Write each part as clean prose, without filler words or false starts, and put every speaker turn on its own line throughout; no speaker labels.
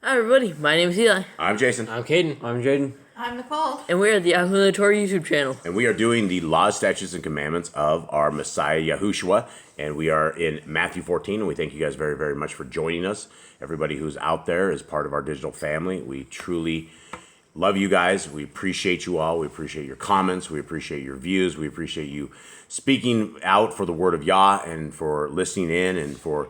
Hi everybody, my name is Eli,
I'm Jason.
I'm Caden.
I'm Jaden.
I'm Nicole.
and we are the Yahushua Torah YouTube channel.
And we are doing the laws, statutes, and commandments of our Messiah, Yahushua. And we are in Matthew 14, and we thank you guys very, very much for joining us. Everybody who's out there is part of our digital family. We truly love you guys. We appreciate you all. We appreciate your comments. We appreciate your views. We appreciate you speaking out for the word of Yah and for listening in and for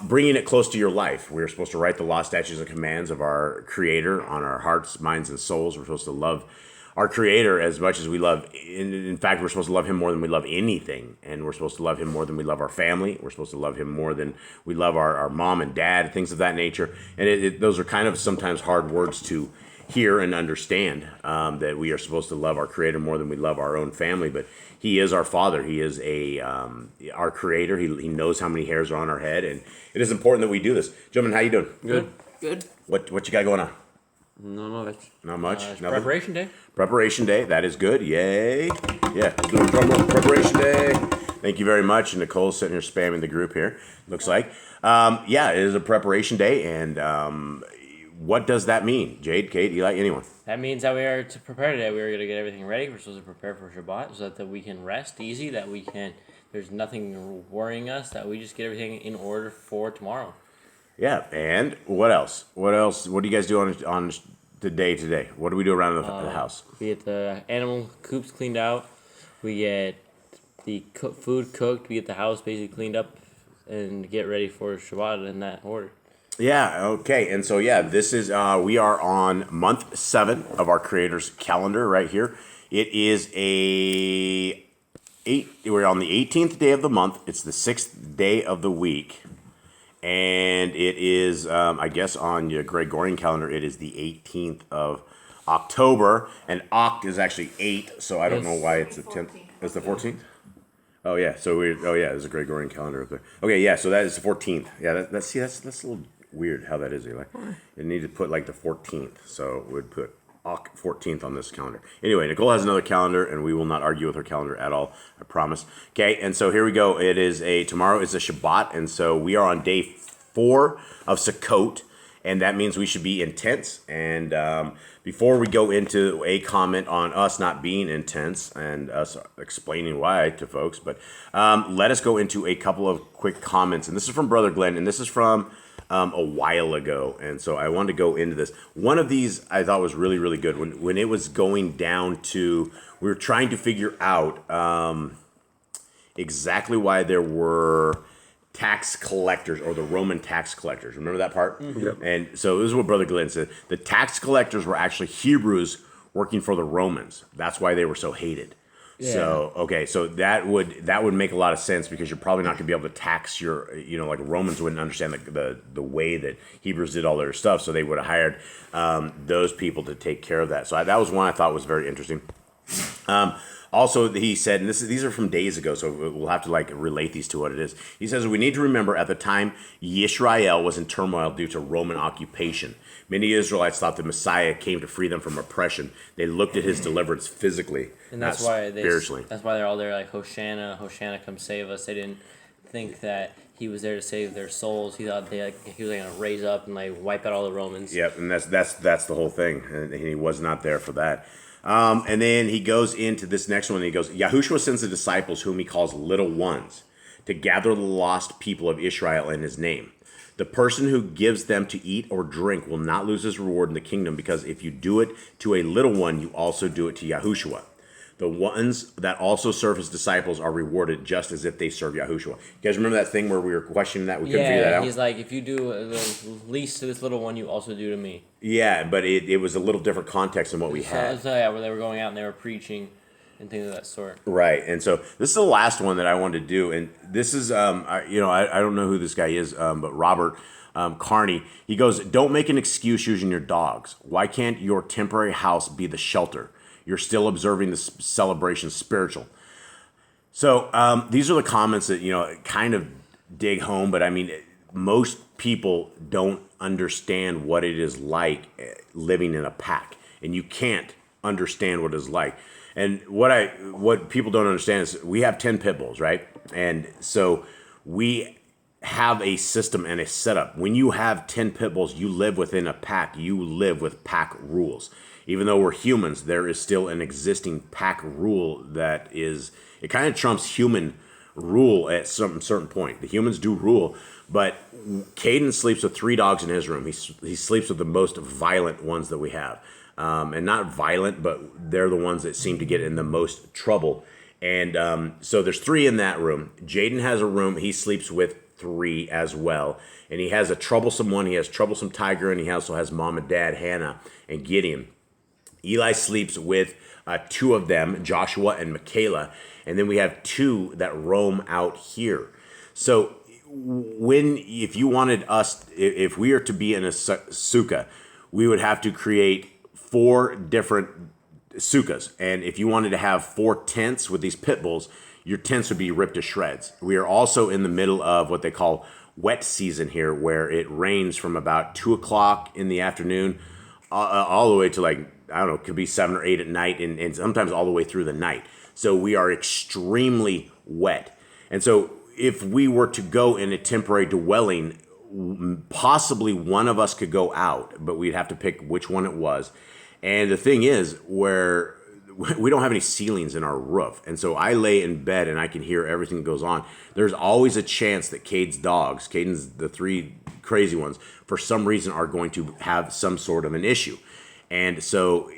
bringing it close to your life. We're supposed to write the law, statutes, and commands of our Creator on our hearts, minds, and souls. We're supposed to love our Creator as much as we love. In fact, we're supposed to love Him more than we love anything. And we're supposed to love Him more than we love our family. We're supposed to love Him more than we love our mom and dad, things of that nature. And those are kind of sometimes hard words to hear and understand, that we are supposed to love our Creator more than we love our own family. But He is our Father. He is our Creator. He knows how many hairs are on our head, and it is important that we do this. Gentlemen, how you doing?
Good.
What you got going on?
No much.
Not much.
It's
Nothing?
preparation day.
Preparation day. That is good. Yay. Yeah. Let's do a drum roll. Preparation day. Thank you very much. And Nicole's sitting here spamming the group here. Looks like. Yeah, it is a preparation day, and what does that mean? Jade, Kate, Eli, anyone?
That means that we are to prepare today. We are going to get everything ready. We're supposed to prepare for Shabbat so that we can rest easy, that we can, there's nothing worrying us, that we just get everything in order for tomorrow.
Yeah, and what else? What else? What do you guys do on the day today? What do we do around the house?
We get the animal coops cleaned out. We get the food cooked. We get the house basically cleaned up and get ready for Shabbat in that order.
Yeah, okay. And so, yeah, this is, we are on month 7 of our Creator's calendar right here. It is we're on the 18th day of the month. It's the 6th day of the week. And it is, I guess on your Gregorian calendar, it is the 18th of October. And Oct is actually 8, so I don't know why it's the 10th. It's the 14th? Oh, yeah. So, there's a Gregorian calendar up there. Okay, yeah, so that is the 14th. Yeah, that's a little weird how that is, Eli. You need to put like the 14th, so we'd put 14th on this calendar. Anyway, Nicole has another calendar, and we will not argue with her calendar at all, I promise. Okay, and so here we go. Tomorrow is a Shabbat, and so we are on day 4 of Sukkot, and that means we should be intense. And before we go into a comment on us not being intense and us explaining why to folks, but let us go into a couple of quick comments. And this is from Brother Glenn, and this is from a while ago, and so I wanted to go into this. One of these I thought was really, really good. When it was going down to, we were trying to figure out exactly why there were tax collectors, or the Roman tax collectors. Remember that part? Mm-hmm. Yep. And so this is what Brother Glenn said. The tax collectors were actually Hebrews working for the Romans. That's why they were so hated. Yeah. So, okay, so that would make a lot of sense, because you're probably not going to be able to tax your, like Romans wouldn't understand the way that Hebrews did all their stuff, so they would have hired those people to take care of that. So that was one I thought was very interesting. Also, he said, and these are from days ago, so we'll have to relate these to what it is. He says, we need to remember at the time Yisrael was in turmoil due to Roman occupation. Many Israelites thought the Messiah came to free them from oppression. They looked at his deliverance physically,
and that's why
spiritually.
That's why they're all there like, Hosanna, Hosanna, come save us. They didn't think that he was there to save their souls. He thought he was going to raise up and wipe out all the Romans.
Yep, and that's the whole thing. And he was not there for that. And then he goes into this next one. And he goes, Yahushua sends the disciples, whom he calls little ones, to gather the lost people of Israel in his name. The person who gives them to eat or drink will not lose his reward in the kingdom, because if you do it to a little one, you also do it to Yahushua. The ones that also serve his disciples are rewarded just as if they serve Yahushua. You guys remember that thing where we were questioning that? We couldn't figure that out?
Yeah, he's like, if you do the least to this little one, you also do to me.
Yeah, but it was a little different context than what we had.
So, yeah, where they were going out and they were preaching and things of that sort.
Right, and so this is the last one that I wanted to do, and this is, I don't know who this guy is, but Robert Carney, he goes, don't make an excuse using your dogs. Why can't your temporary house be the shelter? You're still observing the celebration spiritual. So these are the comments that, kind of dig home, but I mean, most people don't understand what it is like living in a pack, and you can't understand what it's like. And what people don't understand is we have 10 pit bulls, right? And so we have a system and a setup. When you have 10 pit bulls, you live within a pack. You live with pack rules. Even though we're humans, there is still an existing pack rule that is, it kind of trumps human rule at some certain point. The humans do rule, but Caden sleeps with 3 dogs in his room. He sleeps with the most violent ones that we have. And not violent, but they're the ones that seem to get in the most trouble. And so there's 3 in that room. Jaden has a room. He sleeps with 3 as well. And he has a troublesome one. He has troublesome Tiger, and he also has mom and dad, Hannah and Gideon. Eli sleeps with 2 of them, Joshua and Michaela. And then we have 2 that roam out here. So if you wanted us, if we are to be in a sukkah, we would have to create 4 different sukkahs. And if you wanted to have 4 tents with these pit bulls, your tents would be ripped to shreds. We are also in the middle of what they call wet season here, where it rains from about 2 o'clock in the afternoon all the way to, like, I don't know, it could be 7 or 8 at night, and sometimes all the way through the night. So we are extremely wet. And so if we were to go in a temporary dwelling, possibly one of us could go out, but we'd have to pick which one it was. And the thing is, where we don't have any ceilings in our roof. And so I lay in bed and I can hear everything that goes on. There's always a chance that Caden's the 3 crazy ones, for some reason are going to have some sort of an issue. And so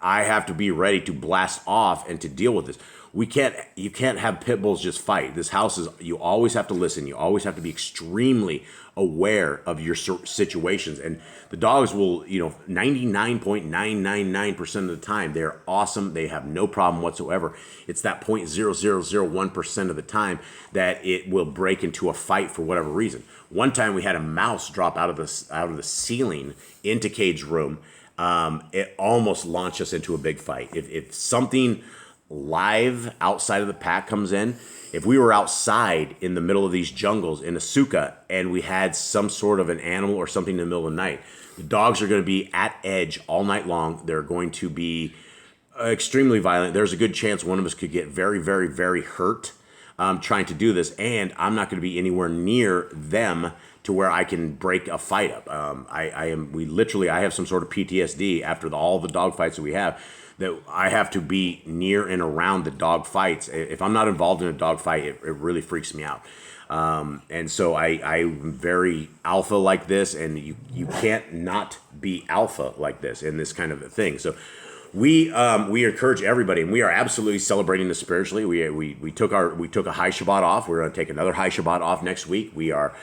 I have to be ready to blast off and to deal with this. You can't have pit bulls just fight. This house is, you always have to listen. You always have to be extremely aware of your situations. And the dogs will, 99.999% of the time, they're awesome. They have no problem whatsoever. It's that 0.0001% of the time that it will break into a fight for whatever reason. One time we had a mouse drop out of the ceiling into Cade's room. It almost launched us into a big fight. If something live outside of the pack comes in, if we were outside in the middle of these jungles in a sukkah and we had some sort of an animal or something in the middle of the night, the dogs are going to be at edge all night long. They're going to be extremely violent. There's a good chance one of us could get very, very, very hurt trying to do this, and I'm not going to be anywhere near them to where I can break a fight up. I have some sort of PTSD after all the dog fights that we have, that I have to be near and around the dog fights. If I'm not involved in a dog fight, it really freaks me out. And so I'm very alpha like this, and you can't not be alpha like this in this kind of a thing. So we encourage everybody, and we are absolutely celebrating this spiritually. We took a high Shabbat off. We're going to take another high Shabbat off next week. We are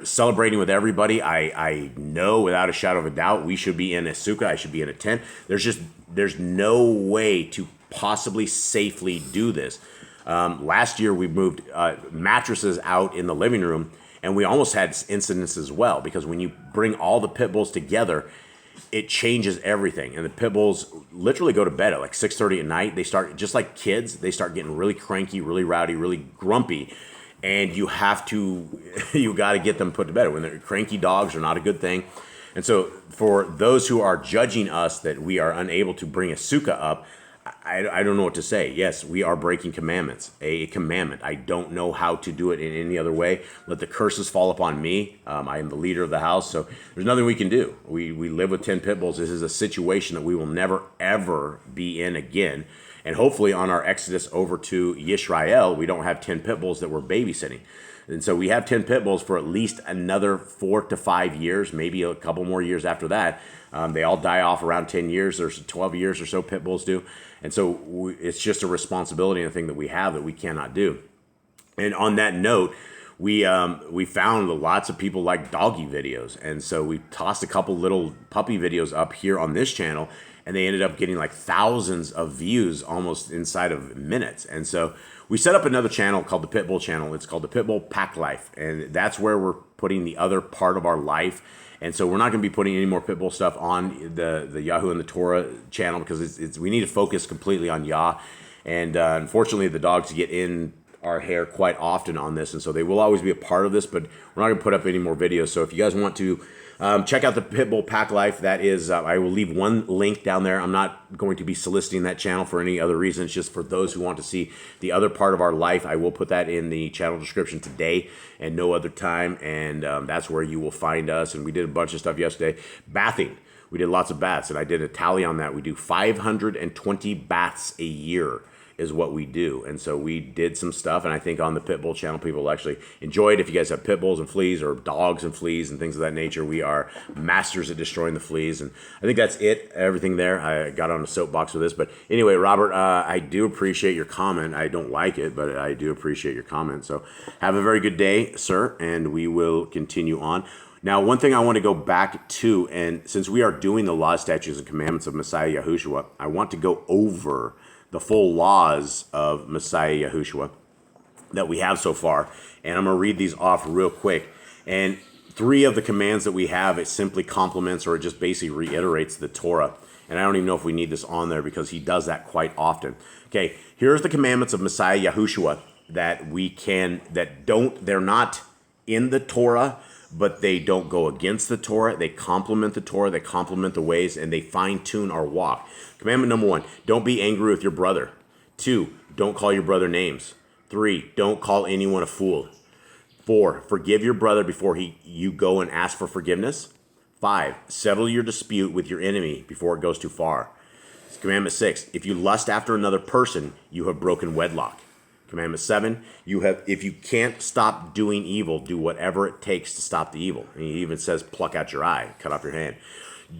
celebrating with everybody. I know without a shadow of a doubt we should be in a sukkah. I should be in a tent. There's no way to possibly safely do this. Last year we moved mattresses out in the living room, and we almost had incidents as well, because when you bring all the pit bulls together, it changes everything. And the pit bulls literally go to bed at like 6:30 at night. They start, just like kids, they start getting really cranky, really rowdy, really grumpy. And you got to get them put to bed. When they're cranky, dogs are not a good thing. And so for those who are judging us that we are unable to bring a sukkah up, I don't know what to say. Yes, we are breaking commandments, a commandment. I don't know how to do it in any other way. Let the curses fall upon me. I am the leader of the house, so there's nothing we can do. We live with 10 pit bulls. This is a situation that we will never, ever be in again. And hopefully on our exodus over to Yisrael, we don't have 10 pit bulls that we're babysitting. And so we have 10 pit bulls for at least another 4 to 5 years, maybe a couple more years after that. They all die off around 10 years. There's 12 years or so pit bulls do. And so it's just a responsibility and a thing that we have that we cannot do. And on that note, we found lots of people like doggy videos. And so we tossed a couple little puppy videos up here on this channel, and they ended up getting like thousands of views almost inside of minutes. And so we set up another channel called the Pitbull channel. It's called the Pitbull Pack Life. And that's where we're putting the other part of our life. And so we're not going to be putting any more Pitbull stuff on the Yahoo and the Torah channel, because we need to focus completely on Yah. And unfortunately, the dogs get in our hair quite often on this, and so they will always be a part of this, but we're not going to put up any more videos. So if you guys want to check out the Pitbull Pack Life, that is, I will leave one link down there. I'm not going to be soliciting that channel for any other reason. It's just for those who want to see the other part of our life. I will put that in the channel description today and no other time, and that's where you will find us. And we did a bunch of stuff yesterday. Bathing. We did lots of baths, and I did a tally on that. We do 520 baths a year is what we do. And so we did some stuff, and I think on the Pitbull channel, people will actually enjoy it. If you guys have pit bulls and fleas or dogs and fleas and things of that nature, we are masters at destroying the fleas. And I think that's it, everything there. I got on a soapbox with this. But anyway, Robert, I do appreciate your comment. I don't like it, but I do appreciate your comment. So have a very good day, sir, and we will continue on. Now, one thing I want to go back to, and since we are doing the laws, statutes, and commandments of Messiah Yahushua, I want to go over the full laws of Messiah Yahushua that we have so far. And I'm going to read these off real quick. And 3 of the commands that we have, it simply complements or it just basically reiterates the Torah. And I don't even know if we need this on there because he does that quite often. Okay, here's the commandments of Messiah Yahushua that we can, they're not in the Torah, but they don't go against the Torah. They complement the Torah. They complement the ways, and they fine-tune our walk. Commandment number 1, don't be angry with your brother. 2, don't call your brother names. 3, don't call anyone a fool. 4, forgive your brother before you go and ask for forgiveness. 5, settle your dispute with your enemy before it goes too far. Commandment 6, if you lust after another person, you have broken wedlock. Commandment 7, if you can't stop doing evil, do whatever it takes to stop the evil. And he even says, pluck out your eye, cut off your hand.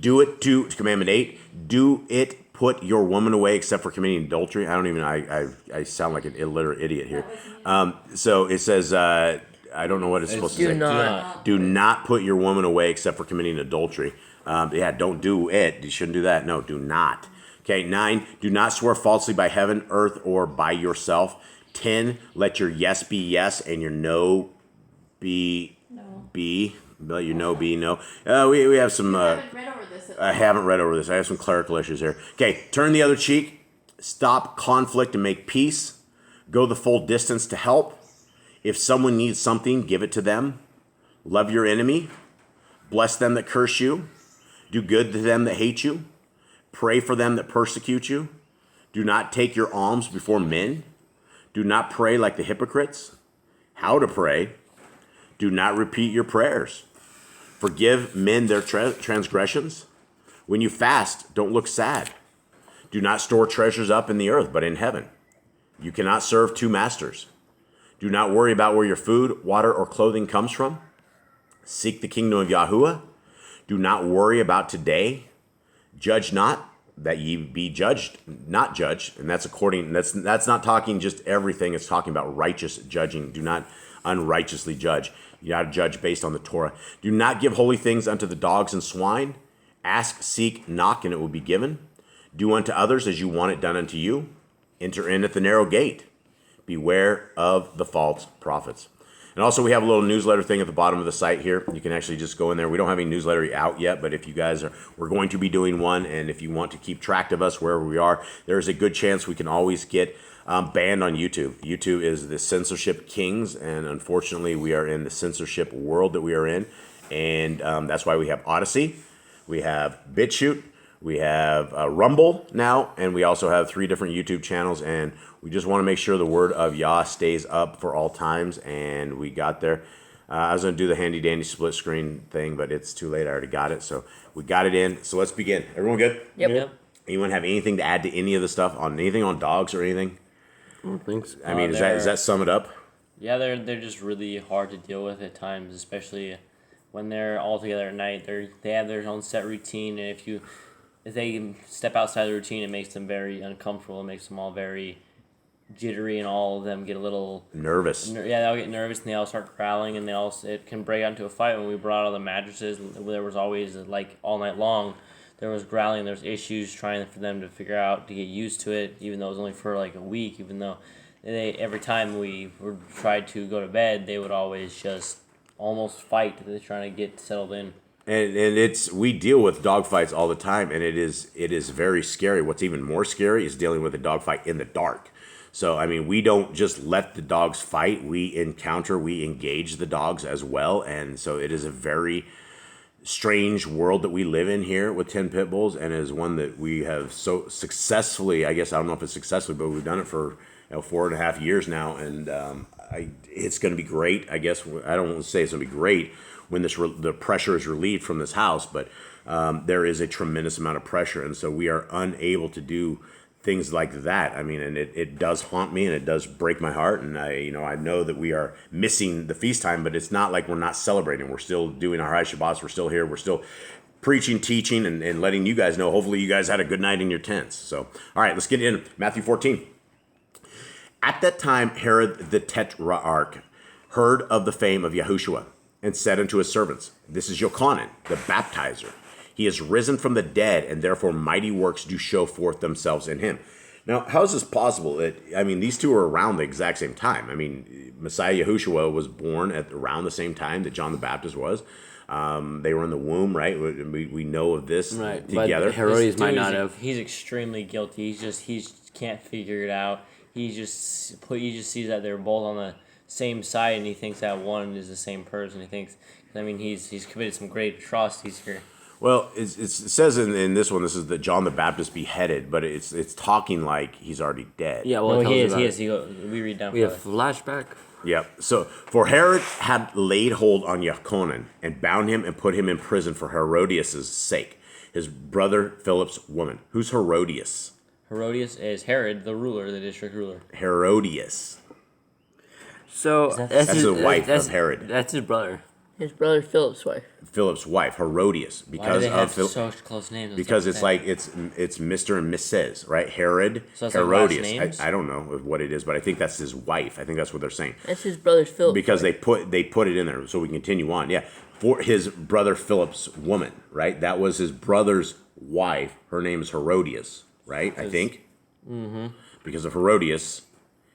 Commandment 8, do it, put your woman away except for committing adultery. I sound like an illiterate idiot here. So it says, I don't know what it's supposed to say. Do not put your woman away except for committing adultery. Don't do it. You shouldn't do that. No, do not. Okay, 9, do not swear falsely by heaven, earth, or by yourself. 10, let your yes be yes and your no be be. Let your no be no. We have some... I haven't read over this. I have some clerical issues here. Okay, turn the other cheek. Stop conflict and make peace. Go the full distance to help. If someone needs something, give it to them. Love your enemy. Bless them that curse you. Do good to them that hate you. Pray for them that persecute you. Do not take your alms before men. Do not pray like the hypocrites. How to pray. Do not repeat your prayers. Forgive men their transgressions. When you fast, don't look sad. Do not store treasures up in the earth, but in heaven. You cannot serve 2 masters. Do not worry about where your food, water, or clothing comes from. Seek the kingdom of Yahuwah. Do not worry about today. Judge not, that ye be judged, not judged. And that's not talking just everything. It's talking about righteous judging. Do not unrighteously judge. You got to judge based on the Torah. Do not give holy things unto the dogs and swine. Ask, seek, knock, and it will be given. Do unto others as you want it done unto you. Enter in at the narrow gate. Beware of the false prophets. And also we have a little newsletter thing at the bottom of the site here. You can actually just go in there. We don't have any newsletter out yet, but if you guys we're going to be doing one, and if you want to keep track of us wherever we are, there's a good chance we can always get banned on YouTube. YouTube is the censorship kings, and unfortunately we are in the censorship world that we are in, and that's why we have Odyssey, we have BitChute, we have Rumble now, and we also have 3 different YouTube channels, and we just want to make sure the word of Yah stays up for all times, and we got there. I was going to do the handy-dandy split screen thing, but it's too late. I already got it, so we got it in. So let's begin. Everyone good?
Yep.
Anyone have anything to add to any of the stuff on anything on dogs or anything?
I don't think so.
I mean, does that sum it up?
Yeah, they're just really hard to deal with at times, especially when they're all together at night. They have their own set routine, and if they step outside the routine, it makes them very uncomfortable. It makes them all very jittery, and all of them get a little
nervous.
They all get nervous, and they all start growling, and it can break out into a fight. When we brought all the mattresses, there was always, like, all night long, there was growling. There was issues trying for them to figure out to get used to it, even though it was only for like a week. Even though every time we tried to go to bed, they would always just almost fight. They're trying to get settled in.
And we deal with dog fights all the time, and it is very scary. What's even more scary is dealing with a dog fight in the dark. So, I mean, we don't just let the dogs fight. We engage the dogs as well. And so it is a very strange world that we live in here with 10 pit bulls, and is one that we have so successfully, I guess, I don't know if it's successfully, but we've done it for 4.5 years now. And it's going to be great. I guess, I don't want to say it's going to be great when the pressure is relieved from this house, but there is a tremendous amount of pressure. And so we are unable to do things like that. I mean, and it does haunt me, and it does break my heart. And I know that we are missing the feast time, but it's not like we're not celebrating. We're still doing our high Shabbats. We're still here. We're still preaching, teaching, and letting you guys know. Hopefully you guys had a good night in your tents. So, all right, let's get in Matthew 14. At that time, Herod the Tetrarch heard of the fame of Yahushua and said unto his servants, "This is Yochanan, the baptizer. He is risen from the dead, and therefore mighty works do show forth themselves in him." Now, how is this possible? These two are around the exact same time. I mean, Messiah Yahushua was born at around the same time that John the Baptist was. They were in the womb, right? We know of this together.
But Herodias might not have. He's extremely guilty. He just can't figure it out. He just sees that they're both on the same side, and he thinks that one is the same person. He thinks, he's committed some great atrocities here.
Well, it says in this one, this is that John the Baptist beheaded, but it's talking like he's already dead.
Yeah, well, he is. We read down.
We have flashback.
Yeah. So, for Herod had laid hold on Yochanan and bound him and put him in prison for Herodias' sake, his brother Philip's woman. Who's Herodias?
Herodias is Herod, the ruler, the district ruler.
Herodias.
So
that's the wife of Herod.
That's his brother.
His brother Philip's wife.
Philip's wife, Herodias, because
why do they have such close names?
Because it's Mr. and Mrs., right? Herod,
so
Herodias.
Like
I don't know what it is, but I think that's his wife. I think that's what they're saying.
That's his brother's Philip.
Because they put it in there, so we continue on. Yeah, for his brother Philip's woman, right? That was his brother's wife. Her name is Herodias, right? I think. Mm-hmm. Because of Herodias,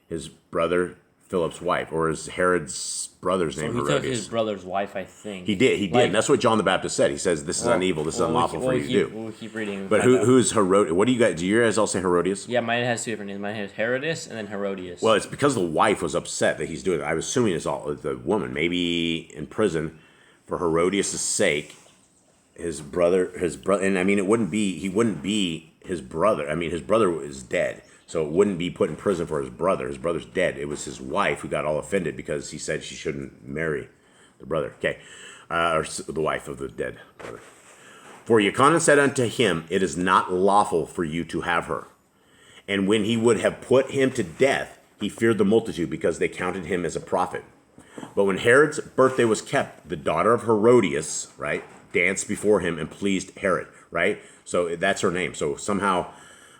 his brother Philip's wife, or is Herod's brother's name Herodias?
He took his brother's wife, I think.
He did. And that's what John the Baptist said. He says, "This is unevil. This is unlawful for you to do."
We'll keep reading.
But who's Herodias? What do you guys? Do you guys all say Herodias?
Yeah, mine has two different names. Mine has Herodis and then Herodias.
Well, it's because the wife was upset that he's doing it. I was assuming it's all the woman, maybe in prison for Herodias' sake. His brother, and I mean, he wouldn't be his brother. I mean, his brother is dead. So it wouldn't be put in prison for his brother. His brother's dead. It was his wife who got all offended because he said she shouldn't marry the brother. Okay. Or the wife of the dead brother. For Yochanan said unto him, "It is not lawful for you to have her." And when he would have put him to death, he feared the multitude because they counted him as a prophet. But when Herod's birthday was kept, the daughter of Herodias, right, danced before him and pleased Herod, right? So that's her name. So somehow,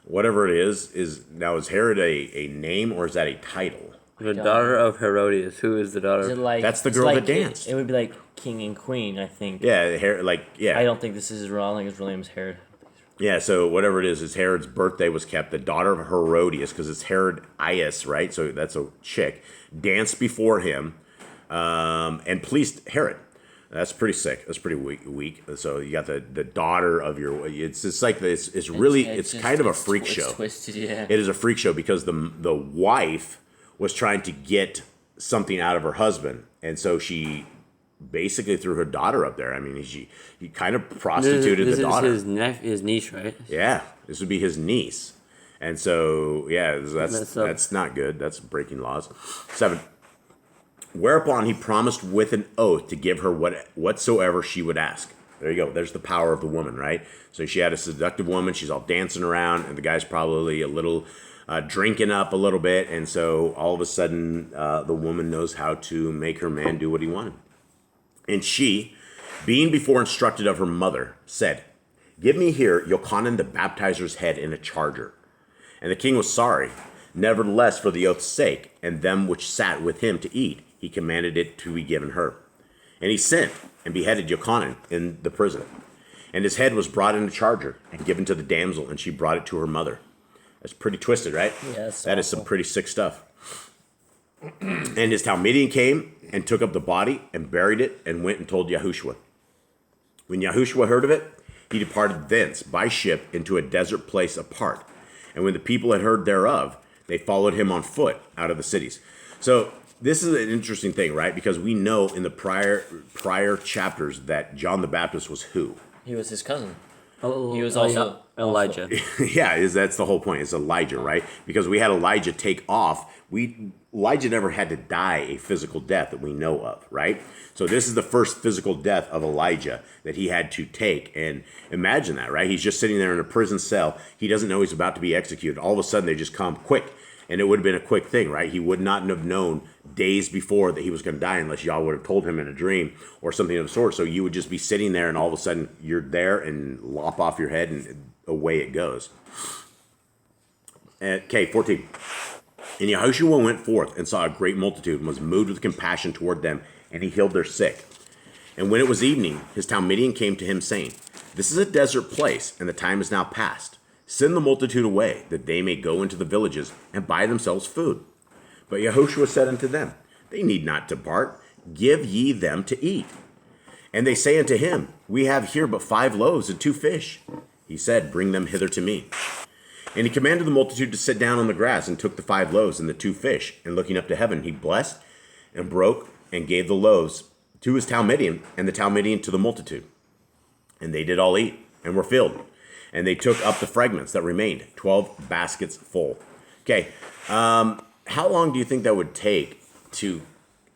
whatever it is Herod a name, or is that a title?
The daughter of Herodias. Who is the daughter?
That's the girl that danced.
It would be like king and queen, I think.
Yeah,
I don't think this is his real. I think his real name is Herod.
Yeah, so whatever it is Herod's birthday was kept. The daughter of Herodias, because it's Herodias, right? So that's a chick, danced before him and pleased Herod. That's pretty sick. That's pretty weak. So you got the daughter of your. It's kind of a freak show.
It's twisted, yeah.
It is a freak show because the wife was trying to get something out of her husband, and so she basically threw her daughter up there. I mean, he kind of prostituted the daughter.
This is his niece, right?
Yeah, this would be his niece, and so that's not good. That's breaking laws. 7. Whereupon he promised with an oath to give her whatsoever she would ask. There you go. There's the power of the woman, right? So she had a seductive woman. She's all dancing around, and the guy's probably a little drinking up a little bit. And so all of a sudden, the woman knows how to make her man do what he wanted. And she, being before instructed of her mother, said, "Give me here Yochanan the baptizer's head in a charger." And the king was sorry. Nevertheless, for the oath's sake, and them which sat with him to eat, he commanded it to be given her. And he sent and beheaded Yochanan in the prison. And his head was brought in a charger and given to the damsel, and she brought it to her mother. That's pretty twisted, right?
Yes.
That is some pretty sick stuff. And his Talmudian came and took up the body and buried it and went and told Yahushua. When Yahushua heard of it, he departed thence by ship into a desert place apart. And when the people had heard thereof, They followed him on foot out of the cities. So this is an interesting thing, right? Because we know in the prior chapters that John the Baptist was who?
He was his cousin.
Oh,
He was also
Elijah.
Yeah, that's the whole point. It's Elijah, right? Because we had Elijah take off. Elijah never had to die a physical death that we know of, right? So this is the first physical death of Elijah that he had to take. And imagine that, right? He's just sitting there in a prison cell. He doesn't know he's about to be executed. All of a sudden, they just come quick. And it would have been a quick thing, right? He would not have known days before that he was going to die unless Yah would have told him in a dream or something of the sort. So you would just be sitting there and all of a sudden you're there and lop off your head and away it goes. Okay, 14. And Yahushua went forth and saw a great multitude and was moved with compassion toward them, and he healed their sick. And when it was evening, his Talmudian came to him, saying, This is a desert place, and the time is now past. Send the multitude away, that they may go into the villages and buy themselves food. But Yahushua said unto them, They need not depart. Give ye them to eat. And they say unto him, We have here but 5 loaves and 2 fish. He said, Bring them hither to me. And he commanded the multitude to sit down on the grass, and took the 5 loaves and the 2 fish. And looking up to heaven, he blessed and broke and gave the loaves to his Talmudian, and the Talmudian to the multitude. And they did all eat, and were filled. And they took up the fragments that remained, 12 baskets full. Okay, how long do you think that would take to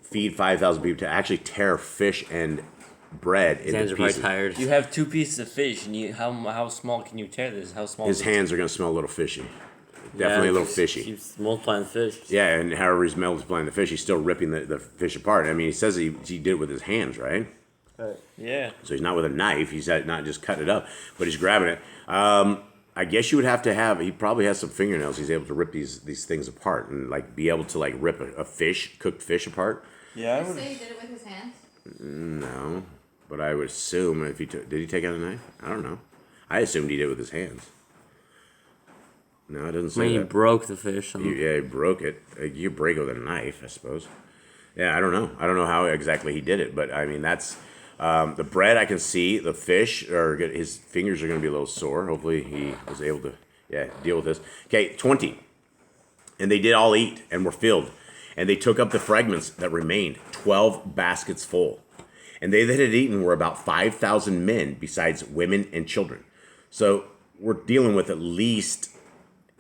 feed 5,000 people, to actually tear fish and bread into
Hands are probably
pieces?
tired.
You have 2 pieces of fish, and how small can you tear this? How small?
His hands are going to smell a little fishy. Definitely a little fishy.
Keeps multiplying fish.
Yeah, and however he's multiplying the fish, he's still ripping the fish apart. I mean, he says he did it with his hands, right?
Yeah.
So he's not with a knife. He's not just cutting it up, but he's grabbing it. I guess you would have to have. He probably has some fingernails. He's able to rip these things apart and like be able to like rip a fish, cooked fish apart.
Yeah,
Did you say he did it with his hands?
No, but I would assume if did he take out a knife? I don't know. I assumed he did it with his hands. No, it doesn't say
When he
that.
broke the fish.
Yeah, he broke it. You break it with a knife, I suppose. Yeah, I don't know. I don't know how exactly he did it, but I mean that's. The bread I can see. The fish, or his fingers are going to be a little sore. Hopefully he was able to, deal with this. Okay, 20. And they did all eat and were filled. And they took up the fragments that remained, 12 baskets full. And they that had eaten were about 5,000 men, besides women and children. So we're dealing with at least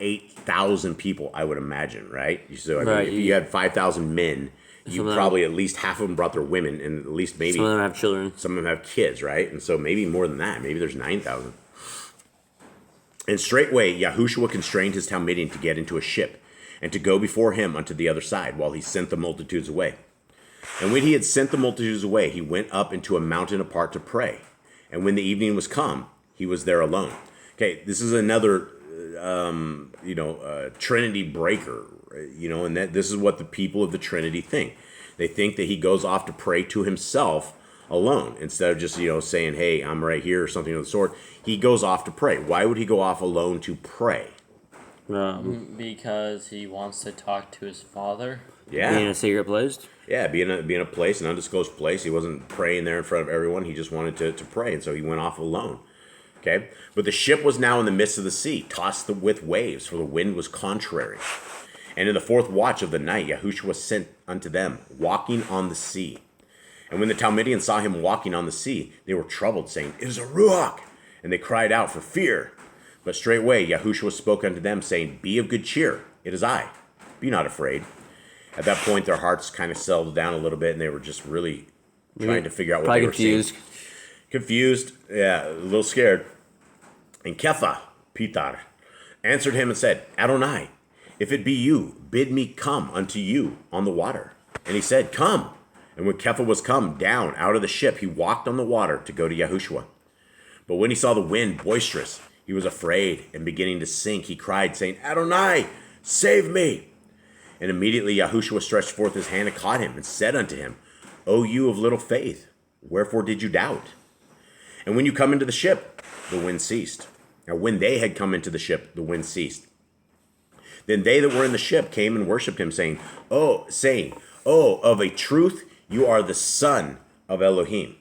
8,000 people, I would imagine, right? So I mean,
Right,
if you had 5,000 men, you probably at least half of them brought their women, and at least maybe
Some of them have children.
some of them have kids, right? And so maybe more than that. Maybe there's 9,000. And straightway Yahushua constrained his Talmudian to get into a ship, and to go before him unto the other side, while he sent the multitudes away. And when he had sent the multitudes away, he went up into a mountain apart to pray. And when the evening was come, he was there alone. Okay, this is another, Trinity breaker, and that this is what the people of the Trinity think. They think that he goes off to pray to himself alone, instead of just, saying, hey, I'm right here, or something of the sort. He goes off to pray. Why would he go off alone to pray?
Because he wants to talk to his father.
Yeah.
Being in a secret place.
Yeah, being a place, an undisclosed place. He wasn't praying there in front of everyone. He just wanted to pray, and so he went off alone. Okay? But the ship was now in the midst of the sea, tossed with waves, for the wind was contrary. And in the 4th watch of the night, Yahushua sent unto them, walking on the sea. And when the Talmudians saw him walking on the sea, they were troubled, saying, It is a ruach! And they cried out for fear. But straightway Yahushua spoke unto them, saying, Be of good cheer, it is I. Be not afraid. At that point, their hearts kind of settled down a little bit, and they were just really trying to figure out what they were seeing. Confused, yeah, a little scared. And Kepha, Pitar, answered him and said, Adonai, if it be you, bid me come unto you on the water. And he said, Come. And when Kepha was come down out of the ship, he walked on the water to go to Yahushua. But when he saw the wind boisterous, he was afraid, and beginning to sink, he cried, saying, Adonai, save me. And immediately Yahushua stretched forth his hand and caught him, and said unto him, O you of little faith, wherefore did you doubt? And when you come into the ship, the wind ceased. Now when they had come into the ship, the wind ceased. Then they that were in the ship came and worshipped him, saying, of a truth you are the Son of Elohim.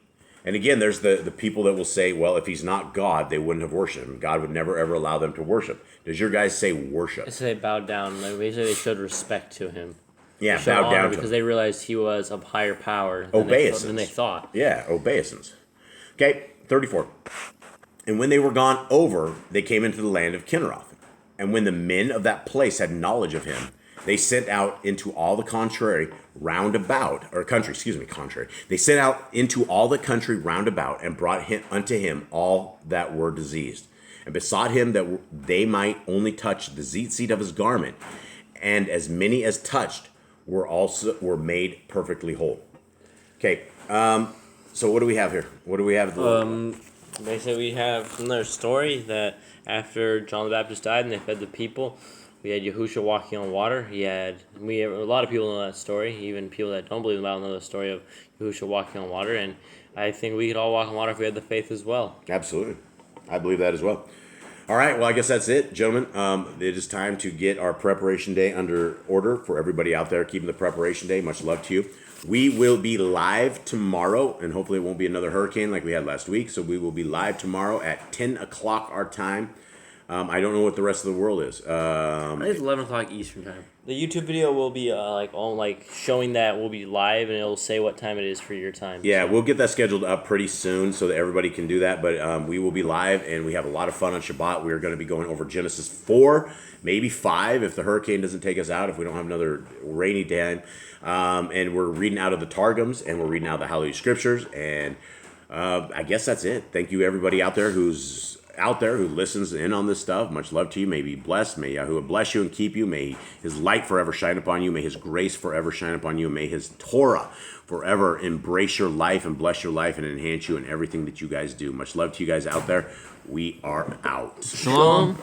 And again, there's the people that will say, well, if he's not God, they wouldn't have worshipped him. God would never, ever allow them to worship. Does your guys say worship?
They say they bowed down. Like, basically, they showed respect to him.
Yeah,
They showed
bowed
honor
down to
because
him.
they realized he was of higher power
Obeisance.
than they thought.
Yeah, obeisance. Okay, 34. And when they were gone over, they came into the land of Kinneroth. And when the men of that place had knowledge of him, they sent out into all the contrary round about, or country, excuse me, contrary. They sent out into all the country round about and brought him unto him all that were diseased, and besought him that they might only touch the seat of his garment, and as many as touched were made perfectly whole. Okay, so what do we have here? What do we have?
Basically, we have another story that after John the Baptist died and they fed the people, we had Yahushua walking on water. A lot of people know that story. Even people that don't believe in the Bible know the story of Yahushua walking on water. And I think we could all walk on water if we had the faith as well.
Absolutely. I believe that as well. All right, well, I guess that's it, gentlemen. It is time to get our preparation day under order for everybody out there keeping the preparation day. Much love to you. We will be live tomorrow, and hopefully it won't be another hurricane like we had last week. So we will be live tomorrow at 10 o'clock our time. I don't know what the rest of the world is.
I think it's 11 o'clock Eastern time.
The YouTube video will be showing that we'll be live, and it'll say what time it is for your time.
Yeah, we'll get that scheduled up pretty soon so that everybody can do that. But we will be live, and we have a lot of fun on Shabbat. We are going to be going over Genesis 4, maybe 5 if the hurricane doesn't take us out, if we don't have another rainy day. And we're reading out of the Targums, and we're reading out the Hallelujah Scriptures. And I guess that's it. Thank you, everybody out there who listens in on this stuff. Much love to you. May be blessed. May Yahuwah bless you and keep you. May his light forever shine upon you. May his grace forever shine upon you. May his Torah forever embrace your life and bless your life and enhance you in everything that you guys do. Much love to you guys out there. We are out.
Shalom.